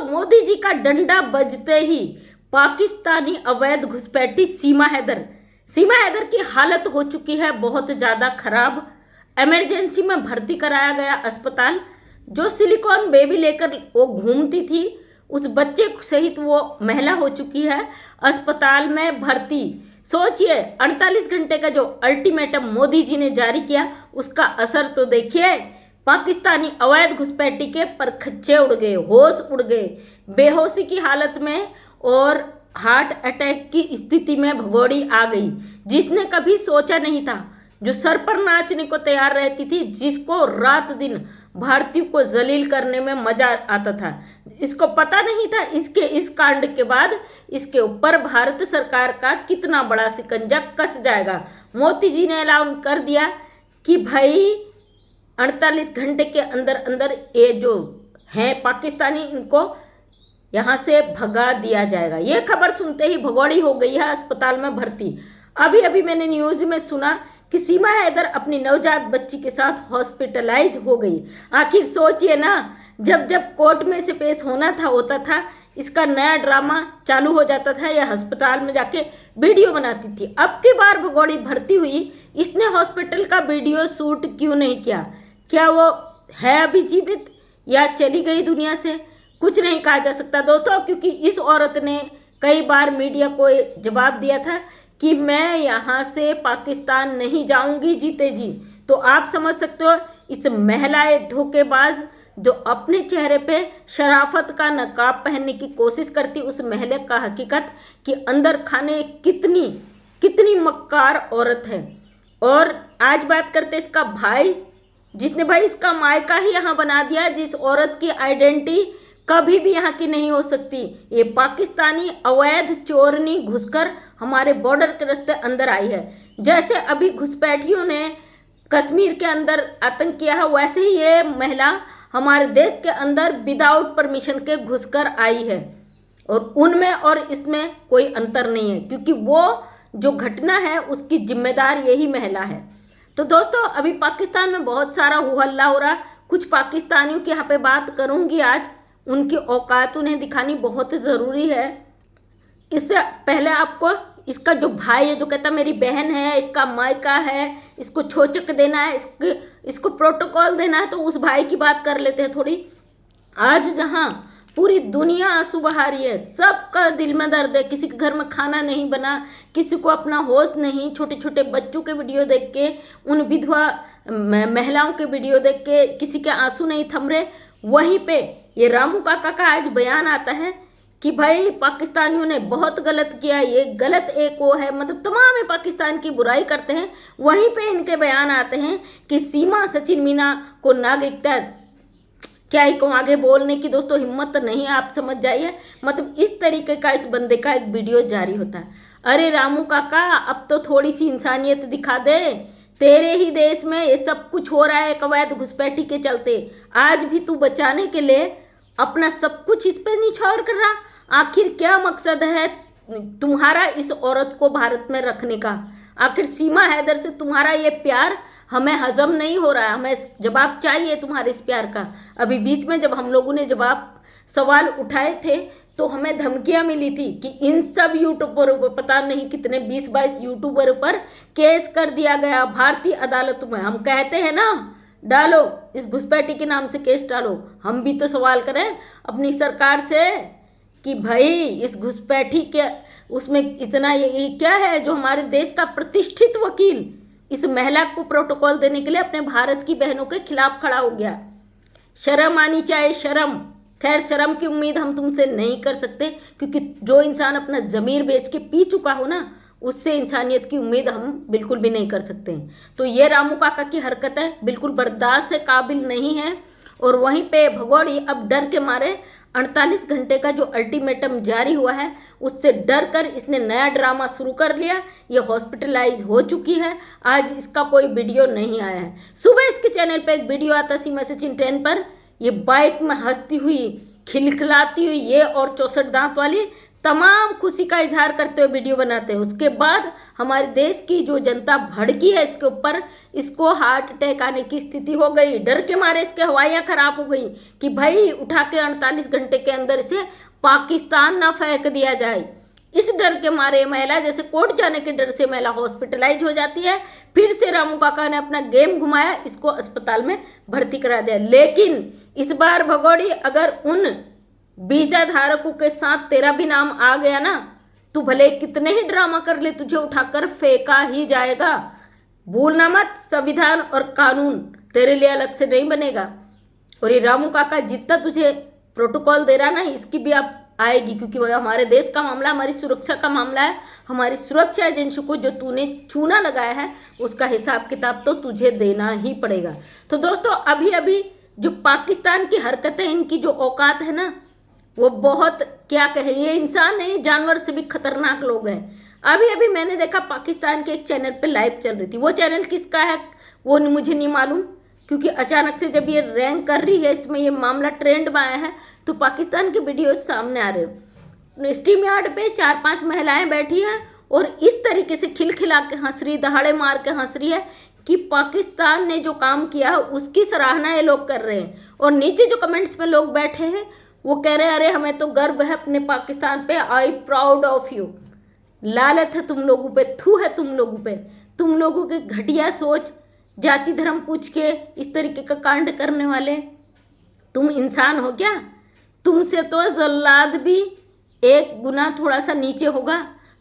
मोदी जी का डंडा बजते ही पाकिस्तानी अवैध घुसपैठी सीमा हैदर की हालत हो चुकी है बहुत ज़्यादा खराब। इमरजेंसी में भर्ती कराया गया अस्पताल। जो सिलिकॉन बेबी लेकर वो घूमती थी, उस बच्चे सहित वो महिला हो चुकी है अस्पताल में भर्ती। सोचिए, 48 घंटे का जो अल्टीमेटम मोदी जी ने जारी किया, उसका असर तो देखिए। पाकिस्तानी अवैध घुसपैठी के परखच्चे उड़ गए, होश उड़ गए, बेहोशी की हालत में और हार्ट अटैक की स्थिति में भगोड़ी आ गई। जिसने कभी सोचा नहीं था, जो सर पर नाचने को तैयार रहती थी, जिसको रात दिन भारतीयों को जलील करने में मजा आता था, इसको पता नहीं था इसके इस कांड के बाद इसके ऊपर भारत सरकार का कितना बड़ा शिकंजा कस जाएगा। मोदी जी ने ऐलान कर दिया कि भाई 48 घंटे के अंदर अंदर ये जो हैं पाकिस्तानी, इनको यहाँ से भगा दिया जाएगा। ये खबर सुनते ही भगोड़ी हो गई है अस्पताल में भर्ती। अभी अभी मैंने न्यूज़ में सुना कि सीमा हैदर अपनी नवजात बच्ची के साथ हॉस्पिटलाइज हो गई। आखिर सोचिए ना, जब जब कोर्ट में से पेश होता था, इसका नया ड्रामा चालू हो जाता था, यह अस्पताल में जाके वीडियो बनाती थी। अब की बार भगोड़ी भर्ती हुई, इसने हॉस्पिटल का वीडियो शूट क्यों नहीं किया? क्या वो है अभी जीवित या चली गई दुनिया से? कुछ नहीं कहा जा सकता दोस्तों, क्योंकि इस औरत ने कई बार मीडिया को जवाब दिया था कि मैं यहाँ से पाकिस्तान नहीं जाऊँगी जीते जी। तो आप समझ सकते हो, इस महिला धोखेबाज जो अपने चेहरे पे शराफत का नकाब पहनने की कोशिश करती, उस महिला का हकीकत कि अंदर खाने कितनी मक्कार औरत है। और आज बात करते हैं इसका भाई, जिसने भाई इसका मायका ही यहाँ बना दिया, जिस औरत की आइडेंटिटी कभी भी यहाँ की नहीं हो सकती। ये पाकिस्तानी अवैध चोरनी घुसकर हमारे बॉर्डर के रास्ते अंदर आई है। जैसे अभी घुसपैठियों ने कश्मीर के अंदर आतंक किया है, वैसे ही ये महिला हमारे देश के अंदर विदाउट परमिशन के घुसकर आई है। और उनमें और इसमें कोई अंतर नहीं है, क्योंकि वो जो घटना है उसकी जिम्मेदार यही महिला है। तो दोस्तों, अभी पाकिस्तान में बहुत सारा हो हल्ला हो रहा। कुछ पाकिस्तानियों की यहाँ पे बात करूँगी आज, उनकी औकात उन्हें दिखानी बहुत ज़रूरी है। इससे पहले आपको इसका जो भाई है, जो कहता मेरी बहन है, इसका मायका है, इसको छोचक देना है, इसको प्रोटोकॉल देना है, तो उस भाई की बात कर लेते हैं थोड़ी। आज जहाँ पूरी दुनिया आंसू बहा रही है, सबका दिल में दर्द है, किसी के घर में खाना नहीं बना, किसी को अपना होश नहीं, छोटे छोटे बच्चों के वीडियो देख के, उन विधवा महिलाओं के वीडियो देख के किसी के आंसू नहीं थम रहे। वहीं पे ये रामू काका का आज बयान आता है कि भाई पाकिस्तानियों ने बहुत गलत किया, ये गलत एक वो है, मतलब तमाम पाकिस्तान की बुराई करते हैं। वहीं पे इनके बयान आते हैं कि सीमा सचिन मीना को नागरिकता, क्या ही को आगे बोलने की दोस्तों हिम्मत नहीं, आप समझ जाइए। मतलब इस तरीके का इस बंदे का एक वीडियो जारी होता है। अरे रामू काका, अब तो थोड़ी सी इंसानियत दिखा दे। तेरे ही देश में ये सब कुछ हो रहा है अवैध घुसपैठी के चलते। आज भी तू बचाने के लिए अपना सब कुछ इस पर निछावर कर रहा। आखिर क्या मकसद है तुम्हारा इस औरत को भारत में रखने का? आखिर सीमा हैदर से तुम्हारा ये प्यार हमें हजम नहीं हो रहा है, हमें जवाब चाहिए तुम्हारे इस प्यार का। अभी बीच में जब हम लोगों ने सवाल उठाए थे, तो हमें धमकियां मिली थी कि इन सब यूट्यूबरों पर, पता नहीं कितने 20-22 यूट्यूबरों पर केस कर दिया गया भारतीय अदालतों में। हम कहते हैं ना, डालो इस घुसपैठी के नाम से केस डालो। हम भी तो सवाल करें अपनी सरकार से कि भाई इस घुसपैठी के उसमें इतना ये क्या है जो हमारे देश का प्रतिष्ठित वकील इस महिला को प्रोटोकॉल देने के लिए अपने भारत की बहनों के खिलाफ खड़ा हो गया। शर्म आनी चाहिए, शर्म। खैर, शर्म की उम्मीद हम तुमसे नहीं कर सकते, क्योंकि जो इंसान अपना ज़मीर बेच के पी चुका हो ना, उससे इंसानियत की उम्मीद हम बिल्कुल भी नहीं कर सकते हैं। तो ये रामू काका की हरकतें बिल्कुल बर्दाश्त से काबिल नहीं है। और वहीं पे भगोड़ी अब डर के मारे 48 घंटे का जो अल्टीमेटम जारी हुआ है, उससे डर कर इसने नया ड्रामा शुरू कर लिया। ये हॉस्पिटलाइज हो चुकी है। आज इसका कोई वीडियो नहीं आया है। सुबह इसके चैनल पे एक वीडियो आता सीमा सचिन ट्रेन पर, ये बाइक में हंसती हुई, खिलखिलाती हुई, ये और 64 दांत वाली तमाम खुशी का इजहार करते हुए वीडियो बनाते हैं। उसके बाद हमारे देश की जो जनता भड़की है इसके ऊपर, इसको हार्ट अटैक आने की स्थिति हो गई। डर के मारे इसके हवाइयाँ खराब हो गई कि भाई उठा के 48 घंटे के अंदर इसे पाकिस्तान ना फेंक दिया जाए। इस डर के मारे महिला, जैसे कोर्ट जाने के डर से महिला हॉस्पिटलाइज हो जाती है। फिर से रामू काका ने अपना गेम घुमाया, इसको अस्पताल में भर्ती करा दिया। लेकिन इस बार भगोड़ी, अगर उन वीजा धारकों के साथ तेरा भी नाम आ गया ना, तू भले कितने ही ड्रामा कर ले, तुझे उठाकर फेंका ही जाएगा। भूलना मत, संविधान और कानून तेरे लिए अलग से नहीं बनेगा। और ये रामू काका जितना तुझे प्रोटोकॉल दे रहा ना, इसकी भी आप आएगी, क्योंकि वह हमारे देश का मामला, हमारी सुरक्षा का मामला है। हमारी सुरक्षा एजेंसी को जो तूने चूना लगाया है उसका हिसाब किताब तो तुझे देना ही पड़ेगा। तो दोस्तों, अभी अभी जो पाकिस्तान की हरकतें, इनकी जो औकात है ना, वो बहुत, क्या कहे, ये इंसान नहीं जानवर से भी खतरनाक लोग हैं। अभी अभी मैंने देखा पाकिस्तान के एक चैनल पे लाइव चल रही थी। वो चैनल किसका है वो मुझे नहीं मालूम, क्योंकि अचानक से जब ये रैंक कर रही है, इसमें ये मामला ट्रेंड में आया है, तो पाकिस्तान के वीडियो सामने आ रहे हैं। स्ट्रीम यार्ड पे 4-5 महिलाएं बैठी हैं और इस तरीके से खिलखिला के हंस रही, दहाड़े मार के हंस रही है कि पाकिस्तान ने जो काम किया उसकी सराहना ये लोग कर रहे हैं। और नीचे जो कमेंट्स में लोग बैठे हैं वो कह रहे हैं, अरे हमें तो गर्व है अपने पाकिस्तान पे, आई प्राउड ऑफ यू। लालत है तुम लोगों पे, थू है तुम लोगों पे, तुम लोगों की घटिया सोच, जाति धर्म पूछ के इस तरीके का कांड करने वाले। तुम इंसान हो क्या? तुमसे तो जल्लाद भी एक गुना थोड़ा सा नीचे होगा,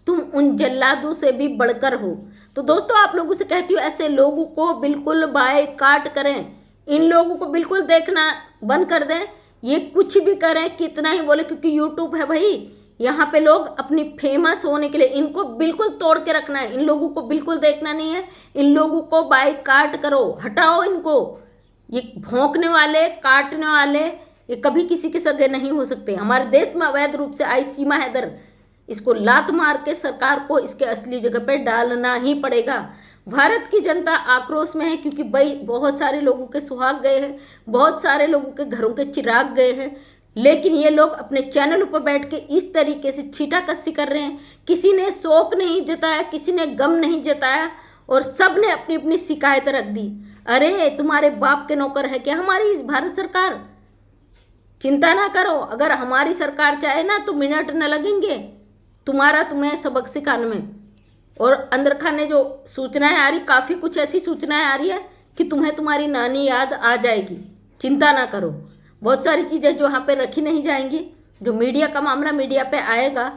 तुम उन जल्लादों से भी बढ़कर हो। तो दोस्तों, आप लोगों से कहती हूँ, ऐसे लोगों को बिल्कुल बायकॉट करें, इन लोगों को बिल्कुल देखना बंद कर दें। ये कुछ भी करें, कितना ही बोले, क्योंकि यूट्यूब है भाई, यहाँ पे लोग अपनी फेमस होने के लिए इनको बिल्कुल तोड़ के रखना है। इन लोगों को बिल्कुल देखना नहीं है, इन लोगों को बायकॉट करो, हटाओ इनको। ये भौंकने वाले, काटने वाले, ये कभी किसी के सगे नहीं हो सकते। हमारे देश में अवैध रूप से आई सीमा हैदर, इसको लात मार के सरकार को इसके असली जगह पे डालना ही पड़ेगा। भारत की जनता आक्रोश में है, क्योंकि भाई बहुत सारे लोगों के सुहाग गए हैं, बहुत सारे लोगों के घरों के चिराग गए हैं। लेकिन ये लोग अपने चैनल पर बैठ के इस तरीके से छीटाकसी कर रहे हैं। किसी ने शोक नहीं जताया, किसी ने गम नहीं जताया, और सब ने अपनी अपनी शिकायत रख दी। अरे तुम्हारे बाप के नौकर है क्या हमारी भारत सरकार? चिंता ना करो, अगर हमारी सरकार चाहे ना तो मिनट न लगेंगे तुम्हें सबक सिखाने में। और अंदर खाने जो सूचनाएं आ रही, काफ़ी कुछ ऐसी सूचनाएं आ रही है कि तुम्हें तुम्हारी नानी याद आ जाएगी। चिंता ना करो, बहुत सारी चीज़ें जो यहाँ पे रखी नहीं जाएंगी, जो मीडिया का मामला मीडिया पे आएगा।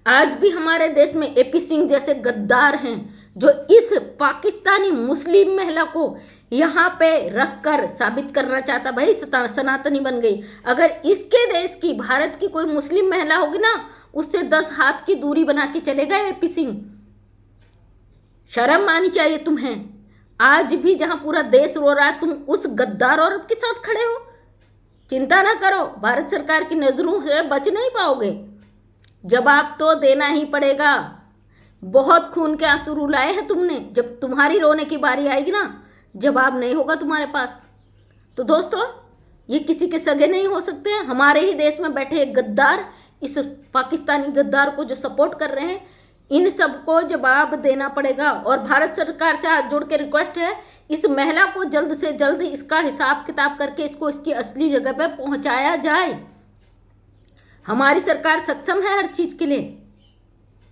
आज भी हमारे देश में एपी सिंह जैसे गद्दार हैं, जो इस पाकिस्तानी मुस्लिम महिला को यहाँ पे रखकर साबित करना चाहता, भाई सनातनी बन गई। अगर इसके देश की, भारत की कोई मुस्लिम महिला होगी ना, उससे 10 हाथ की दूरी बना के चलेगा एपी सिंह। शर्म आनी चाहिए तुम्हें। आज भी जहाँ पूरा देश रो रहा है, तुम उस गद्दार औरत के साथ खड़े हो। चिंता ना करो, भारत सरकार की नज़रों से बच नहीं पाओगे। जवाब तो देना ही पड़ेगा। बहुत खून के आंसू रुलाए हैं तुमने, जब तुम्हारी रोने की बारी आएगी ना, जवाब नहीं होगा तुम्हारे पास। तो दोस्तों, ये किसी के सगे नहीं हो सकते हैं। हमारे ही देश में बैठे गद्दार, इस पाकिस्तानी गद्दार को जो सपोर्ट कर रहे हैं, इन सबको जवाब देना पड़ेगा। और भारत सरकार से हाथ जोड़ के रिक्वेस्ट है, इस महिला को जल्द से जल्द इसका हिसाब किताब करके इसको इसकी असली जगह पर पहुंचाया जाए। हमारी सरकार सक्षम है हर चीज़ के लिए।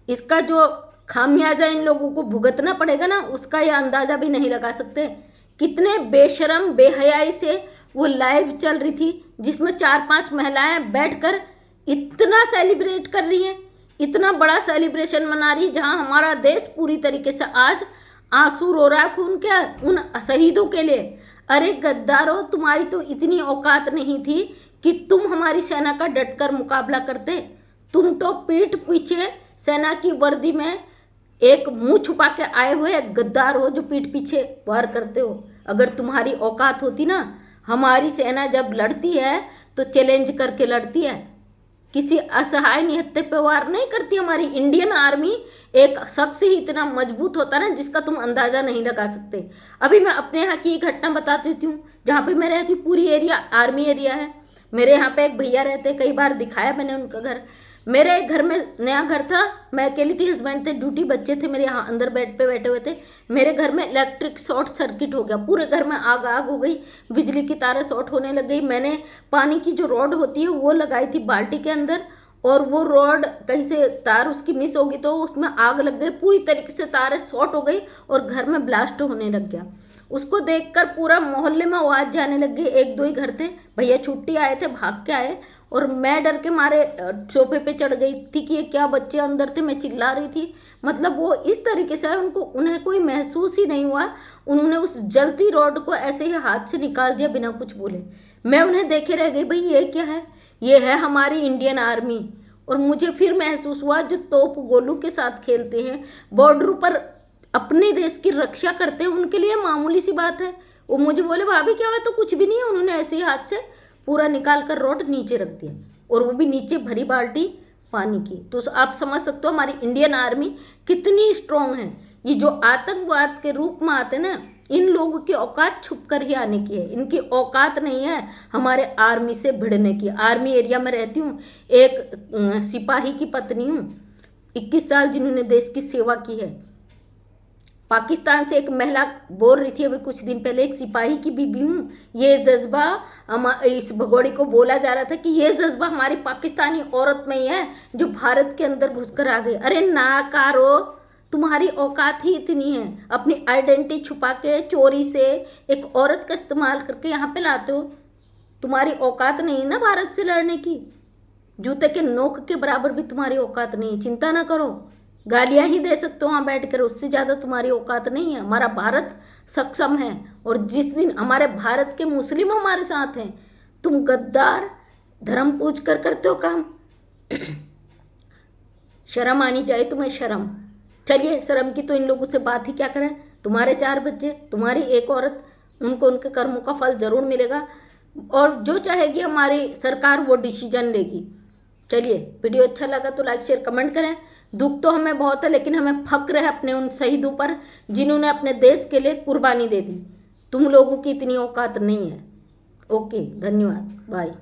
इसका जो खामियाजा इन लोगों को भुगतना पड़ेगा ना, उसका ये अंदाज़ा भी नहीं लगा सकते। कितने बेशरम बेहयाई से वो लाइव चल रही थी, जिसमें 4-5 महिलाएं बैठकर इतना सेलिब्रेट कर रही हैं, इतना बड़ा सेलिब्रेशन मना रही, जहां हमारा देश पूरी तरीके से आज आंसू रो रहा है खून के उन शहीदों के लिए। अरे गद्दारों, तुम्हारी तो इतनी औकात नहीं थी कि तुम हमारी सेना का डटकर मुकाबला करते। तुम तो पीठ पीछे सेना की वर्दी में एक मुंह छुपा के आए हुए गद्दार हो, जो पीठ पीछे वार करते हो। अगर तुम्हारी औकात होती ना, हमारी सेना जब लड़ती है तो चैलेंज करके लड़ती है, किसी असहाय निहत्थे पे वार नहीं करती। हमारी इंडियन आर्मी एक शख्स ही इतना मजबूत होता है ना, जिसका तुम अंदाज़ा नहीं लगा सकते। अभी मैं अपने यहाँ की घटना बता देती हूँ। जहाँ पे मैं रहती हूँ पूरी एरिया आर्मी एरिया है। मेरे यहाँ पे एक भैया रहते, कई बार दिखाया मैंने उनका घर। मेरे घर में नया घर था, मैं अकेली थी, हस्बैंड थे, ड्यूटी, बच्चे थे मेरे यहाँ अंदर बेड पे बैठे हुए थे। मेरे घर में इलेक्ट्रिक शॉर्ट सर्किट हो गया, पूरे घर में आग आग हो गई, बिजली की तारें शॉर्ट होने लग गई। मैंने पानी की जो रॉड होती है वो लगाई थी बाल्टी के अंदर, और वो रॉड कहीं से तार उसकी मिस होगी तो उसमें आग लग गई, पूरी तरीके से तारें शॉर्ट हो गई और घर में ब्लास्ट होने लग गया। उसको देखकर पूरा मोहल्ले में आवाज़ जाने लग गई। एक दो ही घर थे, भैया छुट्टी आए थे, भाग के आए, और मैं डर के मारे सोफे पे चढ़ गई थी कि ये क्या, बच्चे अंदर थे, मैं चिल्ला रही थी। मतलब वो इस तरीके से उन्हें कोई महसूस ही नहीं हुआ। उन्होंने उस जलती रॉड को ऐसे ही हाथ से निकाल दिया बिना कुछ बोले। मैं उन्हें देखे रह गई, भाई ये क्या है? ये है हमारी इंडियन आर्मी। और मुझे फिर महसूस हुआ जो तोप गोलू के साथ खेलते हैं, बॉर्डर पर अपने देश की रक्षा करते हैं, उनके लिए मामूली सी बात है। वो मुझे बोले भाभी क्या हुआ? तो कुछ भी नहीं है। उन्होंने ऐसे ही हाथ से पूरा निकाल कर रोड नीचे रख दिया, और वो भी नीचे भरी बाल्टी पानी की। तो आप समझ सकते हो हमारी इंडियन आर्मी कितनी स्ट्रांग है। ये जो आतंकवाद के रूप में आते ना, इन लोगों की औकात छुप कर ही आने की है। इनकी औकात नहीं है हमारे आर्मी से भिड़ने की। आर्मी एरिया में रहती हूँ, एक सिपाही की पत्नी हूँ, 21 साल जिन्होंने देश की सेवा की है। पाकिस्तान से एक महिला बोल रही थी अभी कुछ दिन पहले, एक सिपाही की बीबी हूँ। ये जज्बा इस भगोड़ी को बोला जा रहा था कि ये जज्बा हमारी पाकिस्तानी औरत में ही है जो भारत के अंदर घुसकर आ गई। अरे नाकारो, तुम्हारी औकात ही इतनी है, अपनी आइडेंटिटी छुपा के चोरी से एक औरत का इस्तेमाल करके यहाँ पे लाते हो। तुम्हारी औकात नहीं है ना भारत से लड़ने की, जूते के नोक के बराबर भी तुम्हारी औकात नहीं है। चिंता ना करो, गालियां ही दे सकते हो वहाँ बैठ कर, उससे ज़्यादा तुम्हारी औकात नहीं है। हमारा भारत सक्षम है, और जिस दिन हमारे भारत के मुस्लिम हमारे साथ हैं, तुम गद्दार धर्म पूज कर करते हो काम। शर्म आनी चाहिए तुम्हें, शर्म। चलिए, शर्म की तो इन लोगों से बात ही क्या करें। तुम्हारे 4 बच्चे, तुम्हारी एक औरत, उनको उनके कर्मों का फल जरूर मिलेगा, और जो चाहेगी हमारी सरकार वो डिसीजन लेगी। चलिए, वीडियो अच्छा लगा तो लाइक शेयर कमेंट करें। दुख तो हमें बहुत है, लेकिन हमें फक्र है अपने उन शहीदों पर जिन्होंने अपने देश के लिए कुर्बानी दे दी। तुम लोगों की इतनी औकात नहीं है। ओके, धन्यवाद, बाय।